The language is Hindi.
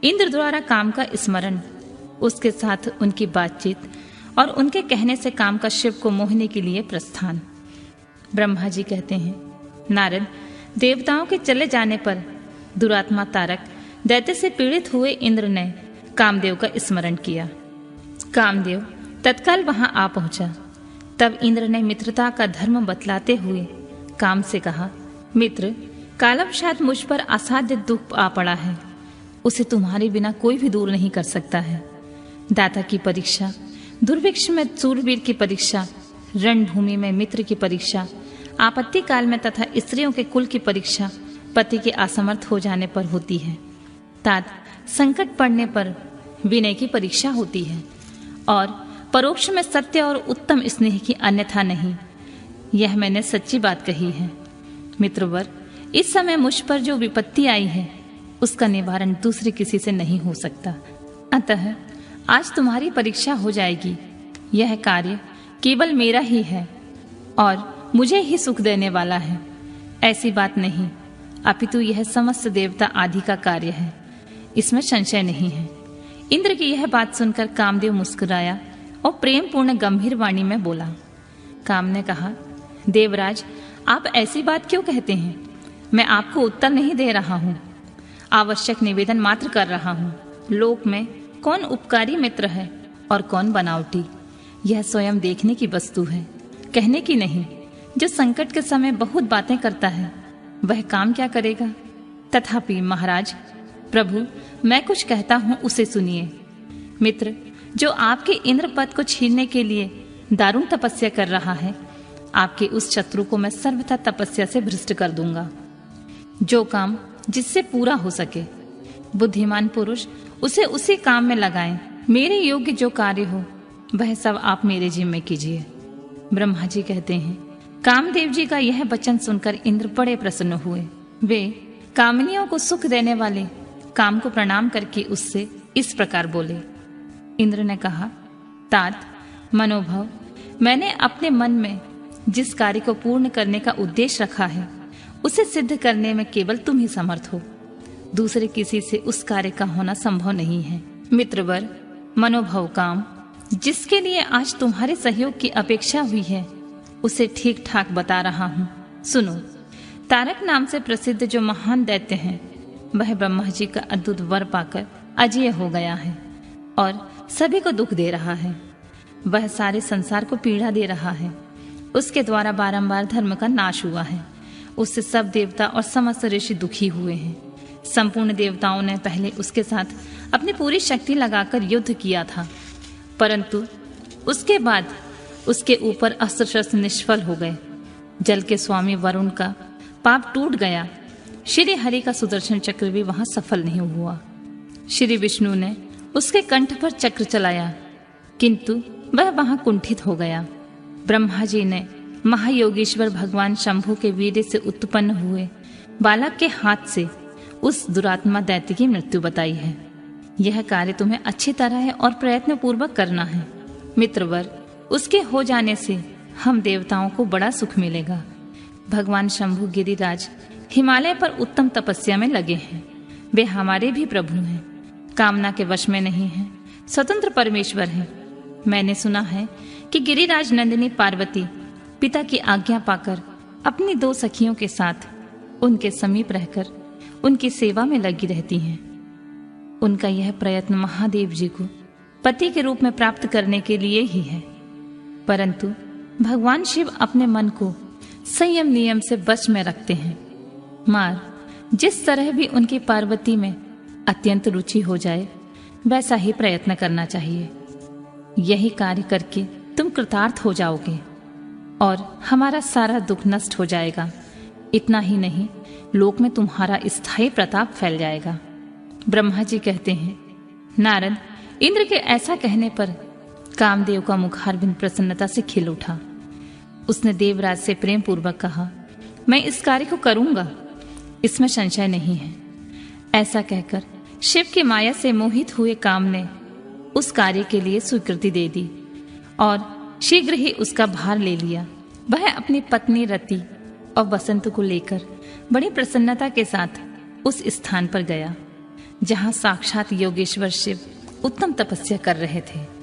इंद्र द्वारा काम का स्मरण, उसके साथ उनकी बातचीत और उनके कहने से काम का शिव को मोहने के लिए प्रस्थान। ब्रह्मा जी कहते हैं, नारद, देवताओं के चले जाने पर दुरात्मा तारक दैत्य से पीड़ित हुए इंद्र ने कामदेव का स्मरण किया। कामदेव तत्काल वहां आ पहुंचा। तब इंद्र ने मित्रता का धर्म बतलाते हुए काम से कहा, मित्र, कालवशात मुझ पर असाध्य दुख आ पड़ा है, उसे तुम्हारे बिना कोई भी दूर नहीं कर सकता है। दाता की परीक्षा, दुर्भिक्ष में सूरवीर की परीक्षा, रणभूमि में मित्र की परीक्षा, आपत्ति काल में तथा स्त्रियों के कुल की परीक्षा पति के असमर्थ हो जाने पर होती है। तात संकट पड़ने पर विनय की परीक्षा होती है और परोक्ष में सत्य और उत्तम स्नेह की अन्यथा नहीं। यह मैंने सच्ची बात कही है। मित्रवर, इस समय मुझ पर जो विपत्ति आई है उसका निवारण दूसरे किसी से नहीं हो सकता। अतः आज तुम्हारी परीक्षा हो जाएगी। यह कार्य केवल मेरा ही है और मुझे ही सुख देने वाला है, ऐसी बात नहीं, अपितु यह समस्त देवता आदि का कार्य है, इसमें संशय नहीं है। इंद्र की यह बात सुनकर कामदेव मुस्कुराया और प्रेम पूर्ण गंभीर वाणी में बोला। काम ने कहा, देवराज, आप ऐसी बात क्यों कहते हैं? मैं आपको उत्तर नहीं दे रहा हूँ, आवश्यक निवेदन मात्र कर रहा हूँ। लोक में कौन उपकारी मित्र है और कौन बनावटी, यह स्वयं देखने की वस्तु है, कहने की नहीं। जो संकट के समय बहुत बातें करता है वह काम क्या करेगा? तथापि महाराज, प्रभु, मैं कुछ कहता हूँ, उसे सुनिए। मित्र, जो आपके इंद्र पद को छीनने के लिए दारुण तपस्या कर रहा है, आपके उस शत्रु को मैं सर्वथा तपस्या से भ्रष्ट कर दूंगा। जो काम जिससे पूरा हो सके, बुद्धिमान पुरुष उसे उसी काम में लगाएं। मेरे योग्य जो कार्य हो वह सब आप मेरे जिम्मे कीजिए। ब्रह्मा जी कहते हैं, कामदेव जी का यह वचन सुनकर इंद्र बड़े प्रसन्न हुए। वे कामनियों को सुख देने वाले काम को प्रणाम करके उससे इस प्रकार बोले। इंद्र ने कहा, तात, मनोभव, मैंने अपने मन में जिस कार्य को पूर्ण करने का उद्देश्य रखा है उसे सिद्ध करने में केवल तुम ही समर्थ हो, दूसरे किसी से उस कार्य का होना संभव नहीं है। मित्रवर, मनोभव काम जिसके लिए आज तुम्हारे सहयोग की अपेक्षा हुई है उसे ठीक ठाक बता रहा हूँ, सुनो। तारक नाम से प्रसिद्ध जो महान दैत्य हैं, वह ब्रह्मा जी का अद्भुत वर पाकर अजेय हो गया है और सभी को दुख दे रहा है। वह सारे संसार को पीड़ा दे रहा है। उसके द्वारा बारंबार धर्म का नाश हुआ है। उससे सब देवता और समस्त ऋषि दुखी हुए हैं। संपूर्ण देवताओं ने पहले उसके साथ अपनी पूरी शक्ति लगाकर युद्ध किया था, परंतु उसके बाद उसके ऊपर अस्त्र शस्त्र निष्फल हो गए। जल के स्वामी वरुण का पाप टूट गया। श्री हरि का सुदर्शन चक्र भी वहां सफल नहीं हुआ। श्री विष्णु ने उसके कंठ पर चक्र चलाया, किंतु वह वहां कुंठित हो गया। ब्रह्मा जी ने महायोगेश्वर भगवान शंभु के वीर्य से उत्पन्न हुए बालक के हाथ से उस दुरात्मा दैत्य की मृत्यु बताई है। यह कार्य तुम्हें अच्छी तरह और प्रयत्न पूर्वक करना है। मित्रवर, उसके हो जाने से हम देवताओं को बड़ा सुख मिलेगा। भगवान शंभु गिरिराज हिमालय पर उत्तम तपस्या में लगे हैं। वे हमारे भी प्रभु हैं, कामना के वश में नहीं हैं, स्वतंत्र परमेश्वर हैं। मैंने सुना है कि गिरिराज नंदिनी पार्वती पिता की आज्ञा पाकर अपनी 2 सखियों के साथ उनके समीप रहकर उनकी सेवा में लगी रहती हैं। उनका यह प्रयत्न महादेव जी को पति के रूप में प्राप्त करने के लिए ही है, परंतु भगवान शिव अपने मन को संयम नियम से वश में रखते हैं। मार जिस तरह भी उनकी पार्वती में अत्यंत रुचि हो जाए वैसा ही प्रयत्न करना चाहिए। यही कार्य करके तुम कृतार्थ हो जाओगे और हमारा सारा दुख नष्ट हो जाएगा। इतना ही नहीं, लोक में तुम्हारा स्थायी प्रताप फैल जाएगा। ब्रह्मा जी कहते हैं, नारद, इंद्र के ऐसा कहने पर कामदेव का मुखारबिंद प्रसन्नता से खिल उठा। उसने देवराज से प्रेम पूर्वक कहा, मैं इस कार्य को करूंगा, इसमें संशय नहीं है। ऐसा कहकर शिव की माया से मोहित हुए काम ने उस कार्य के लिए स्वीकृति दे दी और शीघ्र ही उसका भार ले लिया। वह अपनी पत्नी रति और बसंत को लेकर बड़ी प्रसन्नता के साथ उस स्थान पर गया जहां साक्षात योगेश्वर शिव उत्तम तपस्या कर रहे थे।